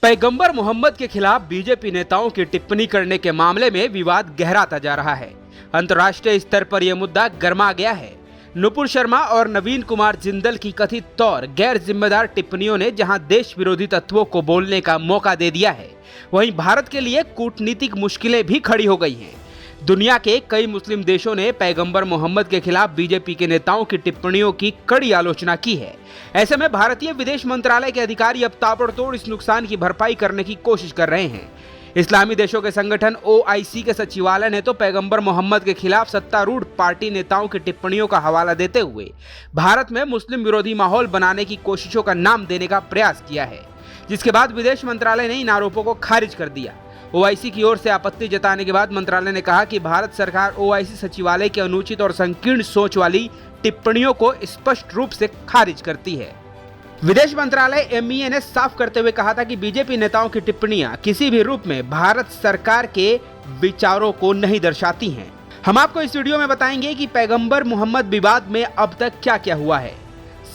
पैगंबर मोहम्मद के खिलाफ बीजेपी नेताओं की टिप्पणी करने के मामले में विवाद गहराता जा रहा है। अंतर्राष्ट्रीय स्तर पर यह मुद्दा गर्मा गया है। नुपुर शर्मा और नवीन कुमार जिंदल की कथित तौर गैर जिम्मेदार टिप्पणियों ने जहां देश विरोधी तत्वों को बोलने का मौका दे दिया है, वहीं भारत के लिए कूटनीतिक मुश्किलें भी खड़ी हो गई हैं। दुनिया के कई मुस्लिम देशों ने पैगंबर मोहम्मद के खिलाफ बीजेपी के नेताओं की टिप्पणियों की कड़ी आलोचना की है। ऐसे में भारतीय विदेश मंत्रालय के अधिकारी अब ताबड़तोड़ इस नुकसान की भरपाई करने की कोशिश कर रहे हैं। इस्लामी देशों के संगठन OIC के सचिवालय ने तो पैगंबर मोहम्मद के खिलाफ सत्तारूढ़ पार्टी नेताओं की टिप्पणियों का हवाला देते हुए भारत में मुस्लिम विरोधी माहौल बनाने की कोशिशों का नाम देने का प्रयास किया है, जिसके बाद विदेश मंत्रालय ने इन आरोपों को खारिज कर दिया। OIC की ओर से आपत्ति जताने के बाद मंत्रालय ने कहा कि भारत सरकार OIC सचिवालय की अनुचित और संकीर्ण सोच वाली टिप्पणियों को स्पष्ट रूप से खारिज करती है। विदेश मंत्रालय MEA ने साफ करते हुए कहा था कि बीजेपी नेताओं की टिप्पणियां किसी भी रूप में भारत सरकार के विचारों को नहीं दर्शाती हैं। हम आपको इस वीडियो में बताएंगे कि पैगंबर मोहम्मद विवाद में अब तक क्या क्या हुआ है।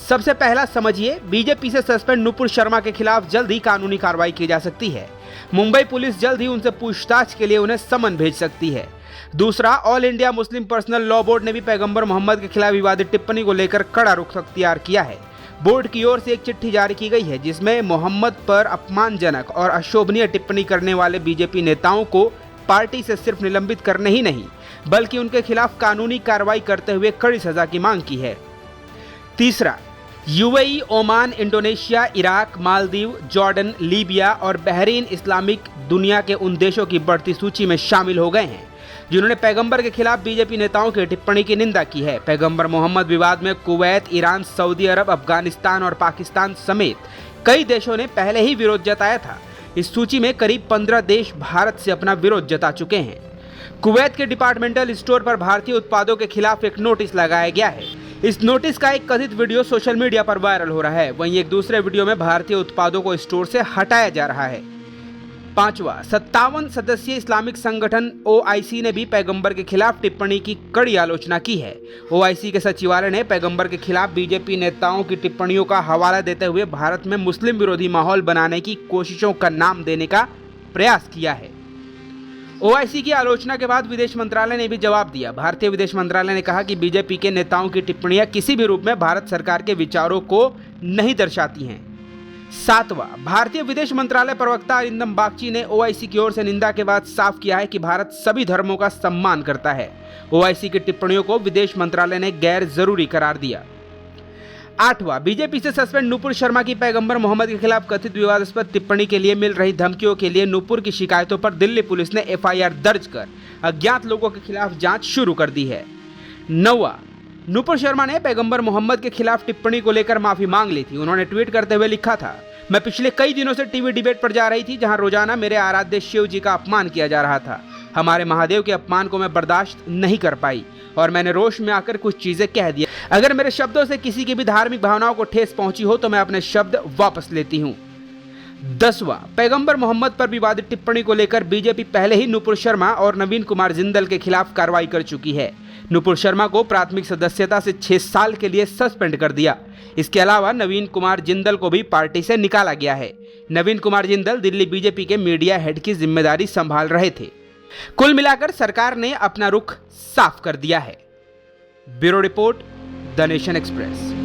सबसे पहला समझिए, बीजेपी से सस्पेंड नुपुर शर्मा के खिलाफ जल्द ही कानूनी कार्रवाई की जा सकती है। मुंबई पुलिस जल्द ही उनसे पूछताछ के लिए उन्हें समन भेज सकती है। दूसरा, all India Muslim personal law board ने भी पैगंबर मोहम्मद के खिलाफ विवादित टिप्पणी को लेकर कड़ा रुख अख्तियार किया है। बोर्ड की ओर से एक चिट्ठी जारी की गई है, जिसमें मोहम्मद पर अपमानजनक और अशोभनीय टिप्पणी करने वाले बीजेपी नेताओं को पार्टी से सिर्फ निलंबित करने ही नहीं, बल्कि उनके खिलाफ कानूनी कार्रवाई करते हुए कड़ी सजा की मांग की है। तीसरा, UAE, Oman, Indonesia, Iraq, Maldives, Jordan, Libya और बहरीन इस्लामिक दुनिया के उन देशों की बढ़ती सूची में शामिल हो गए हैं जिन्होंने पैगंबर के खिलाफ बीजेपी नेताओं की टिप्पणी की निंदा की है। पैगंबर मोहम्मद विवाद में कुवैत, ईरान, सऊदी अरब, अफगानिस्तान और पाकिस्तान समेत कई देशों ने पहले ही विरोध जताया था। इस सूची में करीब 15 देश भारत से अपना विरोध जता चुके हैं। कुवैत के डिपार्टमेंटल स्टोर पर भारतीय उत्पादों के खिलाफ एक नोटिस लगाया गया है। इस नोटिस का एक कथित वीडियो सोशल मीडिया पर वायरल हो रहा है। वहीं एक दूसरे वीडियो में भारतीय उत्पादों को स्टोर से हटाया जा रहा है। पांचवा, 57 सदस्यीय इस्लामिक संगठन OIC ने भी पैगंबर के खिलाफ टिप्पणी की कड़ी आलोचना की है। OIC के सचिवालय ने पैगंबर के खिलाफ बीजेपी नेताओं की टिप्पणियों का हवाला देते हुए भारत में मुस्लिम विरोधी माहौल बनाने की कोशिशों का नाम देने का प्रयास किया है। OIC की आलोचना के बाद विदेश मंत्रालय ने भी जवाब दिया। भारतीय विदेश मंत्रालय ने कहा कि बीजेपी के नेताओं की टिप्पणियां किसी भी रूप में भारत सरकार के विचारों को नहीं दर्शाती हैं। सातवां, भारतीय विदेश मंत्रालय प्रवक्ता अरिंदम बागची ने OIC की ओर से निंदा के बाद साफ किया है कि भारत सभी धर्मों का सम्मान करता है। OIC की टिप्पणियों को विदेश मंत्रालय ने गैर जरूरी करार दिया। आठवां, बीजेपी से सस्पेंड नुपुर शर्मा की पैगंबर मोहम्मद के खिलाफ कथित विवादास्पद टिप्पणी के लिए मिल रही धमकियों के लिए नुपुर की शिकायतों पर दिल्ली पुलिस ने FIR दर्ज कर अज्ञात लोगों के खिलाफ जांच शुरू कर दी है। नौवां, नुपुर शर्मा ने पैगंबर मोहम्मद के खिलाफ टिप्पणी को लेकर माफी मांग ली थी। उन्होंने ट्वीट करते हुए लिखा था, मैं पिछले कई दिनों से टीवी डिबेट पर जा रही थी जहां रोजाना मेरे आराध्य शिव जी का अपमान किया जा रहा था। हमारे महादेव के अपमान को मैं बर्दाश्त नहीं कर पाई और मैंने रोष में आकर कुछ चीजें कह दी। अगर मेरे शब्दों से किसी की भी धार्मिक भावनाओं को ठेस पहुंची हो तो मैं अपने शब्द वापस लेती हूं। 10वां, पैगंबर मोहम्मद पर विवादित टिप्पणी को लेकर बीजेपी पहले ही नुपुर शर्मा और नवीन कुमार जिंदल के खिलाफ कार्रवाई कर चुकी है। नुपुर शर्मा को प्राथमिक सदस्यता से 6 साल के लिए सस्पेंड कर दिया। इसके अलावा नवीन कुमार जिंदल को भी पार्टी से निकाला गया है। नवीन कुमार जिंदल दिल्ली बीजेपी के मीडिया हेड की जिम्मेदारी संभाल रहे थे। कुल मिलाकर सरकार ने अपना रुख साफ कर दिया है। Bureau report, the nation express.